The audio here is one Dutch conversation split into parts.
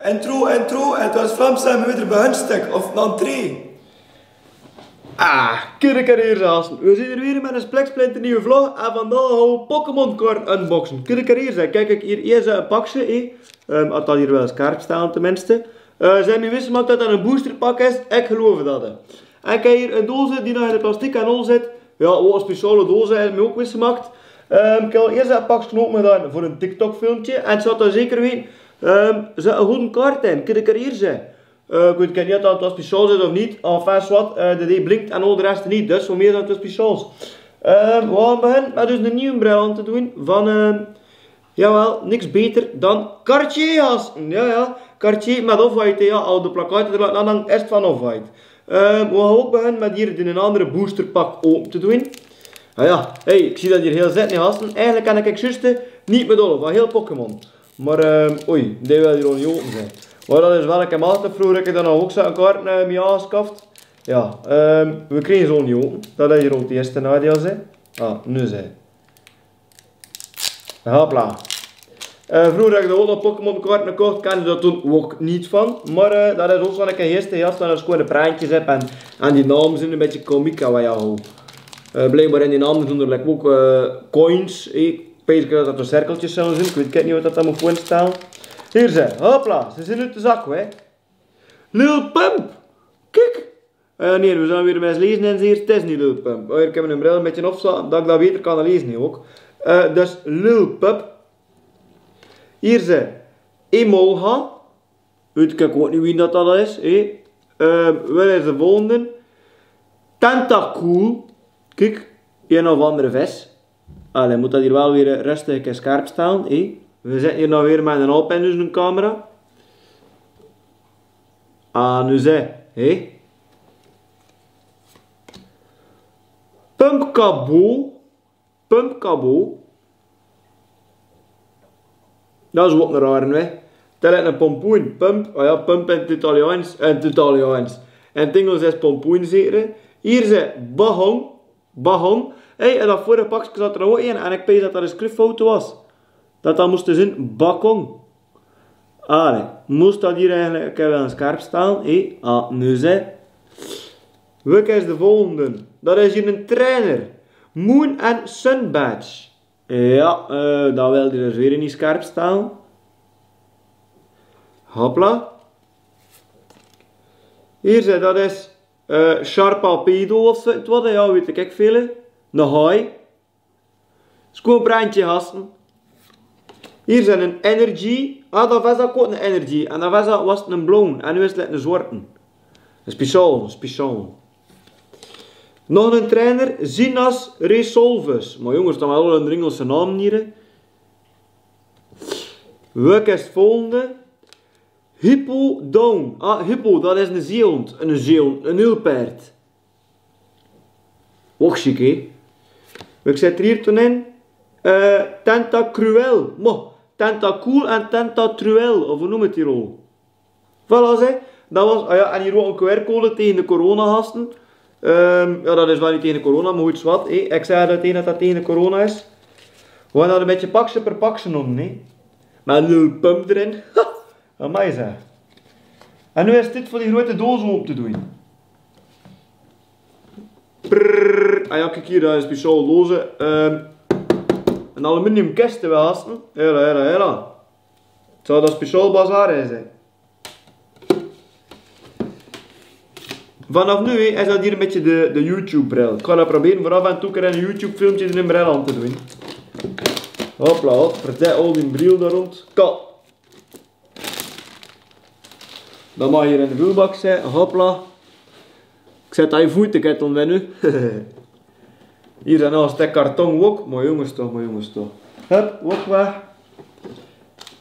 Intro, en het was Vlaams en we weer bij hun stuk, of een entree. Kuddekarriers gasten. We zijn er weer met een splinter nieuwe vlog en vandaag gaan we Pokémon kaart unboxen. Kuddekarriers, kijk ik hier eerst een pakje, had dat hier wel scherp staan tenminste. Zijn nu wisten dat dat een boosterpak is? Ik geloof dat. En ik heb hier een doos die nog in de plastic en al zit. Ja, wat een speciale doos is me ook wisgemaakt. Ik heb al eerst een pakje open gedaan voor een TikTok filmpje en het zat daar zeker weten. Er zit een goede kaart in, kuddekarriers. Ik weet niet of dat speciaal is of niet. Enfin, wat, de D blinkt en al de rest niet. Dus voor meer dan het speciaals. We gaan beginnen met dus een nieuwe bril aan te doen. Van, jawel, niks beter dan Cartier, gasten. Ja, Cartier met Off-White. Ja, al de plakkaten er laten hangen, is van Off-White. We gaan ook beginnen met hier in een andere boosterpak open te doen. Ja, hey, ik zie dat hier heel zitten, gasten. Eigenlijk kan ik juist niet met van heel Pokémon. Maar, oei, die wil hier al niet open zijn. Maar dat is wel, ik heb altijd vroeger ik dan nog ook zo'n kaart mee aangeschaft. Ja, we kregen zo niet open. Dat is hier ook het eerste nadeel zijn. Nu zijn. Hopla. Vroeger heb ik de oude Pokémon kaarten gekocht, kende ik dat toen ook niet van. Maar dat is ook zo'n eerste jas, dat is gewoon de praatjes heb en die namen zijn een beetje komiek en wat ja hou. Blijkbaar in die namen doen er ook coins. Ik weet dat er cirkeltjes zullen zijn, ik weet niet wat dat moet voorstellen. Hier zijn, hopla, ze zijn uit de zak, hè. Lil Pump, kijk. Nee, we zullen weer eens lezen en zien, het is niet Lil Pump. Hier heb ik een bril een beetje opstaan, dat ik dat beter kan lezen ook. Dus Lil Pump. Hier zijn Emolga. Weet ik ook niet wie dat is, hè. Waar is de volgende? Tentacool. Kijk, een of andere vis. Allee, moet dat hier wel weer rustig en scherp staan, hè. We zitten hier nou weer met een Alpine dus een camera. Nu zeg, hé. Pumpkabo. Dat is wat een rare, hè. Dat is een pompoen. Pump in het Italiaans. In het Engels is pompoen zeker. Hier zit Bahong. Hey, en dat vorige pakje zat er ook in en ik weet dat dat een schriftfoto was. Dat moest dus in Bakong. Allee, moest dat hier eigenlijk wel een scherp staan. Nu zeg. Welke is de volgende? Dat is hier een trainer. Moon and Sun Badge. Ja, dat wil die dus weer niet scherp staan. Hopla. Hier zit, dat is Sharpedo of zo. Wat, ja, weet ik veel. Een haai. Is gewoon een brandje, gasten. Hier zijn een energy. Dat was ook een energy. En dat was het een blauw. En nu is het een zwarte. Een speciaal. Nog een trainer. Zinas Resolvus. Maar jongens, dat is wel een Engelse naam hier. Welke is het volgende? Hippo Down. Hippo, dat is een zeehond. Een hulpaard. Ook chic, hè? Ik zet er hier toen in. Tentacruel. Tentacool en Tentatruel, of hoe noem het hier al? Voilà, zeg. Dat was, en hier ook een QR-code tegen de corona-gasten. Ja, dat is wel niet tegen de corona, maar goed, wat. Ik zeg dat dat tegen de corona is. We gaan dat een beetje pakje per pakje noemen, hè. Met een Lil Pump erin. Amai, zeg. En nu is dit voor die grote doos open te doen. Ja, kijk hier, dat is een speciale doos. Een aluminium kist te gasten. Hela. Het zou dat speciaal bazaar zijn. Vanaf nu is dat hier een beetje de YouTube bril. Ik ga dat proberen voor af en toe een YouTube filmpje in een bril aan te doen. Hopla, vertel al die bril daar rond. Ka. Dat mag hier in de vulbak zijn. Hopla. Ik zet dat je voeten kettel met nu. Hier zijn nog een stuk karton ook. Maar jongens toch. Hup, ook weg.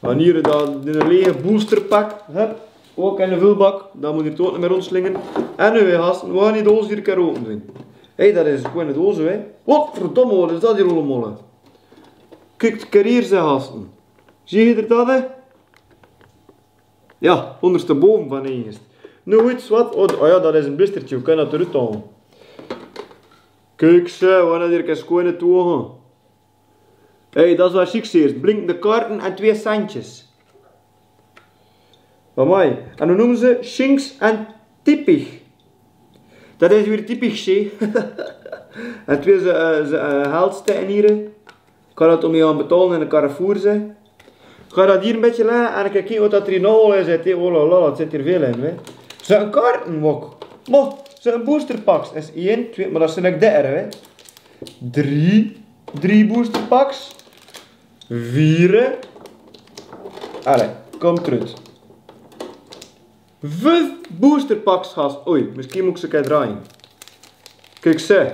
En hier dan een lege boosterpak. Hup, ook in de vulbak. Dat moet hier toch niet meer rondslingen. En nu gasten, we gaan die doos hier een keer open doen. Hé, dat is gewoon een doos, hè. Wat verdomme, wat is dat hier allemaal? Kijk, de hier zijn gasten. Zie je er dat, hè? Ja, ondersteboven van eerst. Nu iets wat. Oh ja, dat is een blistertje. We kunnen dat eruit halen. Kijk ze, we gaan hier eens gewoon naartoe gaan. Hé, dat is wat chic eerst. Blinkende kaarten en 2 centjes. Wat mooi. En dan noemen ze Shinks en Typig. Dat is weer typisch, hè. En twee ze geldstijgen hier. Ik ga dat om je aan betalen in een Carrefour, zeg. Ik ga dat hier een beetje leggen en ik kijk wat dat er in al in zit. Oh la la, het zit hier veel in, hè. Ze een kaarten ook. Maar, ze een boosterpacks. Dat is 1, 2, maar dat zijn ook 30, hè. 3 boosterpacks. 4. Allee, kom terug. 5 boosterpacks, gast. Oei, misschien moet ik ze draaien. Kijk, ze.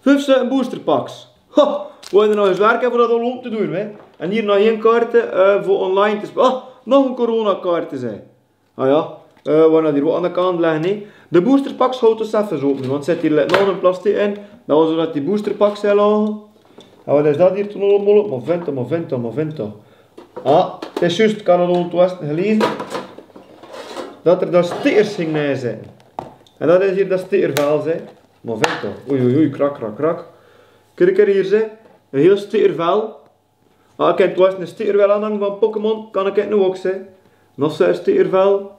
5 zijn boosterpacks. Ha, we hebben er nog eens werk voor dat al om te doen, hè. En hier nog 1 kaarten voor online te spelen. Ah, nog een coronakaarten, zei. Ah ja, we gaan hier wat aan de kant leggen, hè. De boosterpacks houdt dus even zo open, want er zit hier nog een plastic in. Dat was zodat die boosterpacks zijn lagen. En wat is dat hier toen allemaal? Movento. Ah, het is juist, ik had het al toen gelezen. Dat er daar stickers ging neerzetten. En dat is hier dat stickervel, zeg. Movento. Oei, krak. Kijk er hier, zeg. Een heel stickervel. Ah, ik heb toen een stickervel aanhangen van Pokémon, kan ik het nu ook, zeg. Nog zo'n stickervel.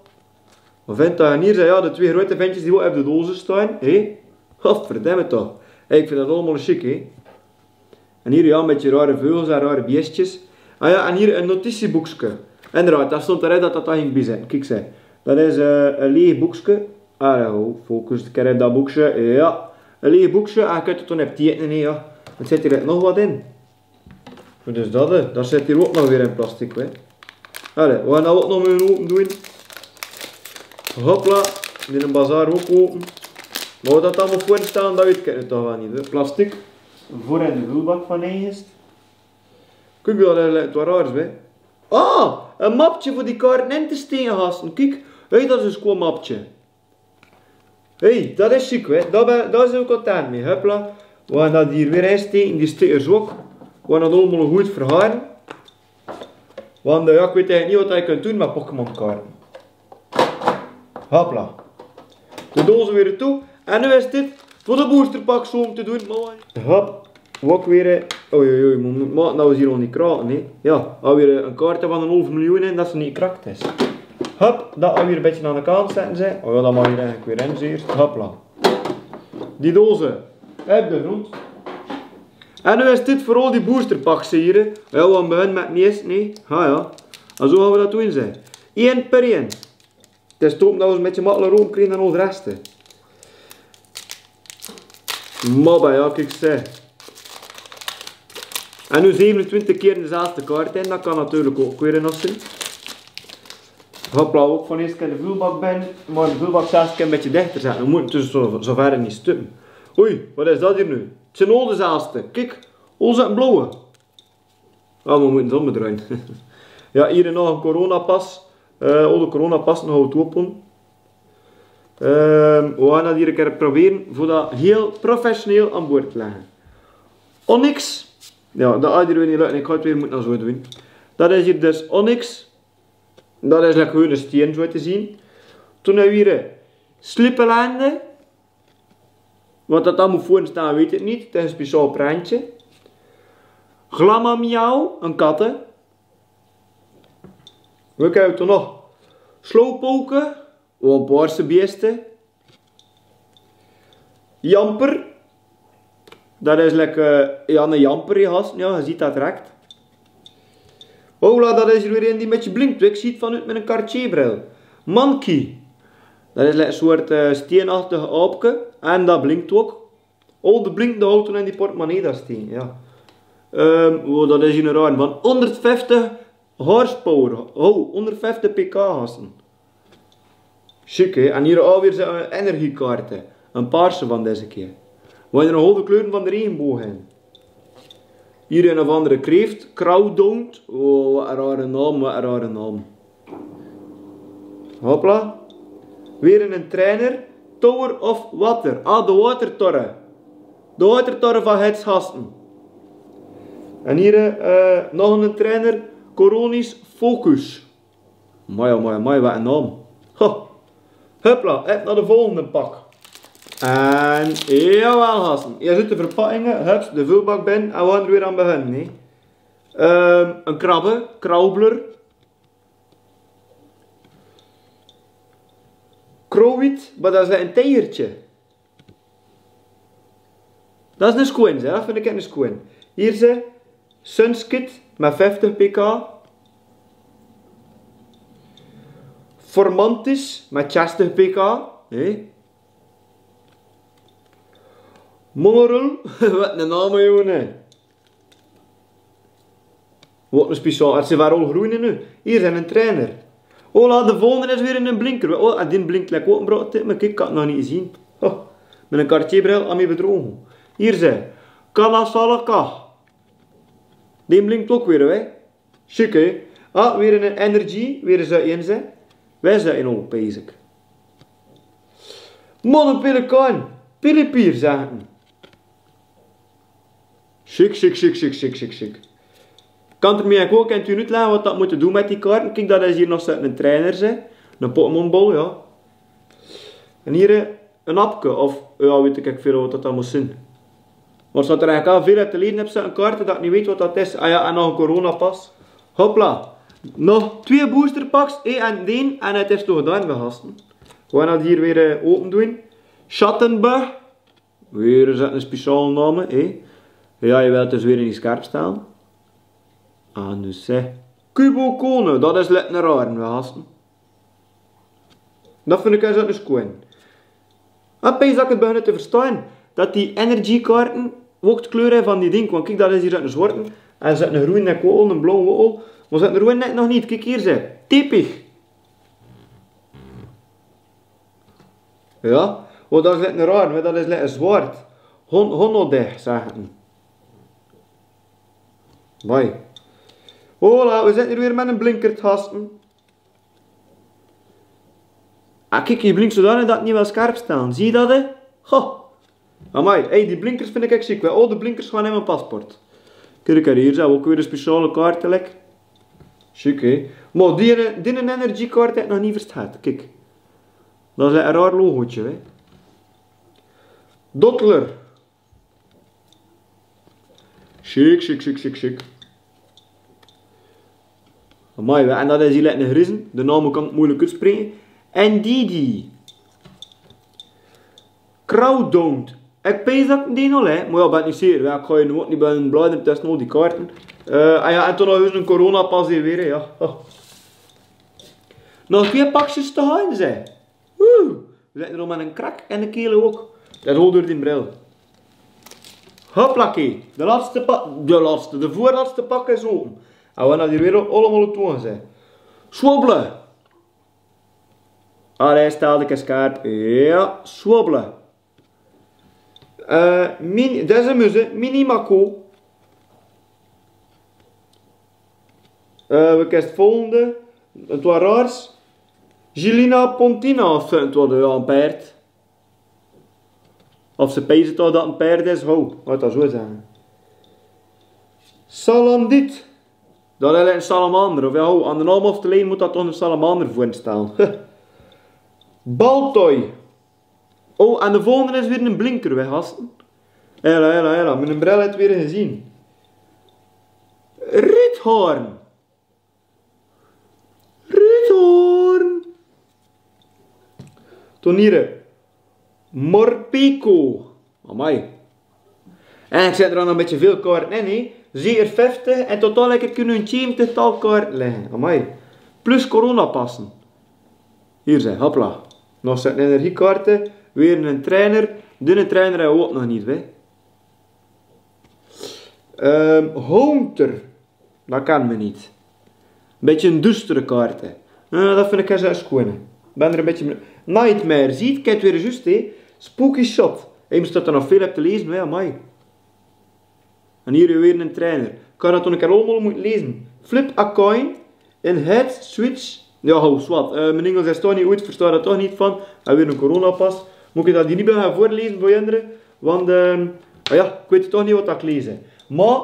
Movento. En hier zijn ja, de 2 grote ventjes die ook op de dozen staan. Hé? Godverdamme toch. Hey, ik vind dat allemaal chic, hè. En hier ja, een beetje rare vogels en rare beestjes. Ah ja, en hier een notitieboekje. Inderdaad, dat stond eruit dat ging bij zijn. Kijk, zeg. Dat is een leeg boekje. Ah ja, focus, ik heb dat boekje. Ja, een leeg boekje. En je kunt het dan op tekenen, ja. Er zit hier nog wat in. Dus dat, hè. Daar zit hier ook nog weer in plastic, hè. Allee, we gaan dat ook nog mee open doen. Hopla, in een bazaar ook open. Maar wat dat allemaal voor staan, dat weet ik het toch wel niet. Hè. Plastic, voor in de vulbak van eigest. Kijk, dat is wat raars, hè. Ah, een mapje voor die kaarten in te steken, gasten. Kijk, hey, dat is een schoon mapje. Hey, dat is chic, hè. Daar zijn we content mee. Hopla. We gaan dat hier weer insteken, die stickers ook. We gaan dat allemaal goed verharen. Want ja, ik weet eigenlijk niet wat je kunt doen met Pokémon kaarten. Hopla. De dozen weer toe. En nu is dit voor de boosterpak zo om te doen. Hop. Ook weer. Oei, maar dat was hier nog niet kraken, hè. Ja, alweer een kaart van een half miljoen in dat ze niet gekrakt is. Hop, dat we weer een beetje aan de kant zetten zijn. Oh ja, dat mag hier eigenlijk weer in eerst. Hopla. Die dozen op de grond. En nu is dit voor al die boosterpacks hier. Ja, we gaan beginnen met het eerste, nee. Ah ja. En zo gaan we dat doen, zijn. 1 per 1. Het is toch dat we een beetje makkelijker open krijgen dan al de rest. Hè. Maar ja, kijk zeg. En nu 27 keer dezelfde kaart in, dat kan natuurlijk ook weer een zijn. Hopla, ook van eerst keer de vulbak ben, maar de vulbak zelfs een beetje dichter zetten. We moeten dus zo ver niet stukken. Oei, wat is dat hier nu? Het zijn al dezelfde. Kijk, al zijn blauwe. Ah, we moeten het omdraaien. Ja, hier nog een coronapas. Al de coronapassen houdt open. We gaan dat hier een keer proberen voor dat heel professioneel aan boord te leggen. Onyx. Ja, dat had hier weer niet lukken. Ik ga het weer moeten zo doen. Dat is hier dus Onyx. Dat is like gewoon een steen zo te zien. Toen hebben we hier Slipelande. Wat dat dan moet voor staan weet ik niet. Het is een speciaal prentje. Glamamiauw, een katten. We krijgen toen nog Slowpoke, een paarse beesten. Jamper. Dat is lekker ja, een jamper, ja, je ziet dat direct. Hola, dat is er weer een die met je blinkt. Ik zie het vanuit met een Cartier-bril. Monkey. Dat is een soort steenachtige aapje. En dat blinkt ook. Al de blinkende auto in die portemonnee daar staan. Ja. Dat is hier een raar van 150 horsepower. Oh, 150 pk gasten. Chic, hè. En hier alweer zijn energiekaarten. Een paarse van deze keer. We hebben er nog al de kleuren van de regenboog in. Hier een of andere kreeft. Crowdoned. Oh, wat een rare naam, Hopla. Weer een trainer. Tower of Water. Ah, de watertoren. De watertoren van het gasten. En hier nog een trainer. Coronis Focus. Mooi, wat een naam. Ho. Hopla, even naar de volgende pak. En jawel gasten, hier zitten de verpakkingen, hups, de vulbak binnen en we gaan er weer aan beginnen. Een krabbe, kraubler. Crowit, maar dat is een tijgertje. Dat is een squin, dat vind ik een squin. Hier ze Sunskit met 50 pk. Formantis met 60 pk. Nee. Monorul, wat een naam jongen. Wat een speciaal, er zijn wel groeien nu. Hier zijn een trainer. Oh, laat de volgende is weer in een blinker. Oh, en die blinkt lekker ook een brood. Maar kijk, ik kan het nog niet zien. Oh, met een Cartierbril aan mij bedrogen. Hier zijn. Kanasalaka. Die blinkt ook weer, hè. Chic, hè. Ah, weer een energy. Weer eens in, hè. Wij zijn in ook bezig. Man, een pelikaan. Pilipier, zeggen. Chic, chic, chic, chic, chic, chic, chic. Kan er mij ook en u niet laten wat dat moet doen met die kaarten. Kijk, dat is hier nog een trainer, hè. Een Pokémonbol, ja. En hier een appje, of ja, weet ik veel wat dat moet zijn. Maar staat er eigenlijk al veel uit te leren, heb ze een kaart dat ik niet weet wat dat is. Ah ja, en nog een coronapas. Hopla. Nog 2 boosterpacks, en die, en het is toch gedaan, we gasten. We gaan dat hier weer open doen. Schattenbach. Weer is dat een speciale naam, hè. Ja, je wilt dus weer in die scherp staan. En dus, Kubo Kone, dat is lekker raar, we gasten. Dat vind ik eens een squin. En pees dat ik het begin te verstaan, dat die energy kaarten ook de kleur hebben van die ding. Want kijk, dat is hier een zwarte, en er zit een groen nek ook, een blauwe ook. Maar zit een groen nek nog niet, kijk hier ze, typisch. Ja, oh, dat is lekker raar, maar dat is lekker zwart. Honnodeg, zeggen. Mooi. Hola, we zitten hier weer met een blinker te gasten. Ah, kijk, je blinkt zodanig dat het niet wel scherp staan. Zie je dat, hè? Goh. Amai, hey, die blinkers vind ik echt ziek. Oh, de blinkers gaan in mijn paspoort. Kijk, hier zijn we ook weer een speciale kaart. Chic, hè? Maar die energy kaart heb ik nog niet verstaan. Kijk. Dat is een raar logootje, hè? Dottler. Chic, chic, chic, chic, chic. Amai, en dat is hier lekker een grissen. De naam kan ik moeilijk uitspreken. En die. Crowdoned. Ik pees dat ik die al, hè. Maar ja, ben niet zeker. Ja, ik ga je nu ook niet bij een bladeren testen, al die kaarten. Ja, en toen nog eens een coronapas hier weer, hè. Ja. Oh. Nog 2 pakjes te gaan, zeg. Woe. We zitten er al met een krak en een keel ook. Dat is ook door die bril. Hoplakee. De voorlaatste pak is open. En we gaan hier weer allemaal toe zijn. Swobbelen. Allee, stel ik eens kaart. Ja, swobbelen. Dat is een muze. Minimaco. We krijgen het volgende. Het was raars. Gilina Pontina of het was een paard. Of ze pezen toch dat een paard is. Hou, laat dat zo zeggen. Salandit. Dat is een salamander. Of ja, aan de naam of te leen moet dat toch een salamander voor staan. Baltoy. Oh, en de volgende is weer een blinker, wij gasten. Hela. Met een bril heb je weer gezien. Rithoorn. Tonieren. Morpeko. Amai. En ik zet er dan een beetje veel kaarten in, hè. Zeker 50 en totaal heb ik een 70-tal kaarten liggen. Amai. Plus coronapassen. Hier zijn, hopla. Nog zijn energiekaarten. Weer een trainer. Dunne trainer hebben we ook nog niet, hè. Haunter. Dat kan me niet. Een beetje een duistere kaarten. Dat vind ik eens schoon. Ik ben er een beetje... Nightmare. Ziet, kijk weer juist, hè. Spooky shot. Je moet er nog veel op te lezen, hè. Amai. En hier weer een trainer. Ik kan dat toen een keer allemaal moeten lezen. Flip a coin. In head switch. Ja, hou, zwart. Mijn Engels is toch niet goed, versta er toch niet van. En weer een coronapas. Moet ik dat hier niet bij gaan voorlezen voor kinderen? Want, ja, ik weet toch niet wat ik lees. Maar.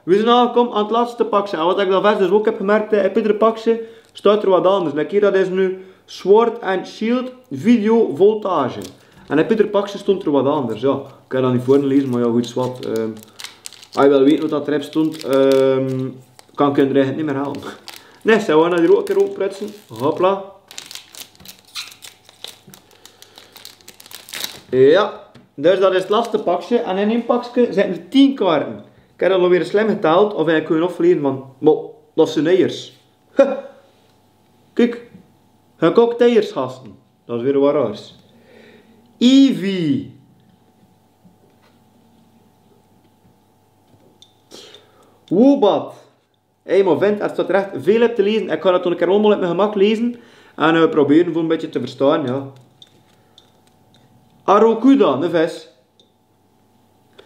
We zijn aangekomen aan het laatste pakje. En wat ik dan verder dus ook heb gemerkt, op iedere pakje staat er wat anders. Like hier, dat is nu Sword and Shield Video Voltage. En op iedere pakje stond er wat anders. Ja, ik kan dat niet voorlezen, maar ja, goed, zwart. Als je wil weten wat dat erop stond, kan ik het eigenlijk niet meer halen. Nee, we gaan hier ook een keer opprutsen. Hopla. Ja, dus dat is het laatste pakje. En in één pakje zitten er 10 kaarten. Ik heb dat alweer slim geteld, of ik kun je nog verleden van, dat zijn eiers. Kijk, gekokte eiers, gasten. Dat is weer wat raars. Eevee. Woobat. Hé, maar vent, er staat er echt veel op te lezen. Ik ga dat toen een keer allemaal op mijn gemak lezen. En proberen voor een beetje te verstaan, ja. Arokuda, een vis.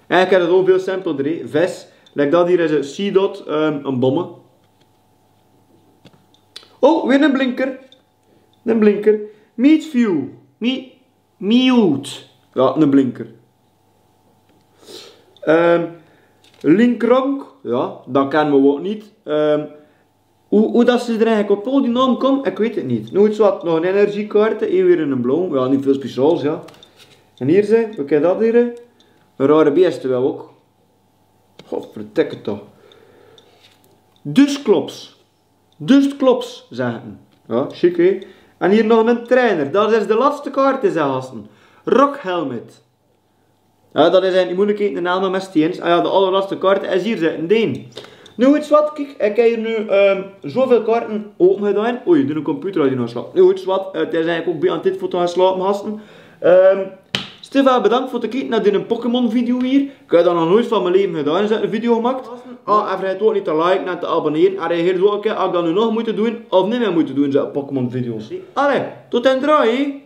En ik heb het ook veel simpeler, hè. Vis. Like dat hier is een C-dot, een bomme. Oh, weer een blinker. Een blinker. Meatview. Mute. Ja, een blinker. Linkrank. Ja, dat kennen we ook niet. Hoe dat ze er eigenlijk op al die naam komen, ik weet het niet. Nooit wat, nog een energiekaart, weer in een blauw. Ja, niet veel speciaals, ja. En hier zijn, wat is dat hier? Een rare beest wel ook. Godverdikke toch. Dustklops, zeggen. Ja, chic hè. En hier nog een trainer. Dat is de laatste kaart, is gasten. Rockhelmet. Ja, dat is eigenlijk moeilijk in de naam met steens. Ah ja, de allerlaatste kaart is hier zitten. Deen. Nu iets wat, kijk, ik heb hier nu zoveel kaarten open gedaan. Oei, de computer had je nog slapen. Nu iets wat, het is eigenlijk ook bij aan dit foto gaan slapen, gasten. Stefan, bedankt voor het kijken naar deze Pokémon video hier. Ik heb dat nog nooit van mijn leven gedaan, is een video gemaakt. En vergeet ook niet te liken en te abonneren. En reageer ook een keer als ik dat nu nog moet doen, of niet meer moet doen, zo'n Pokémon video's. Allee, tot en draai.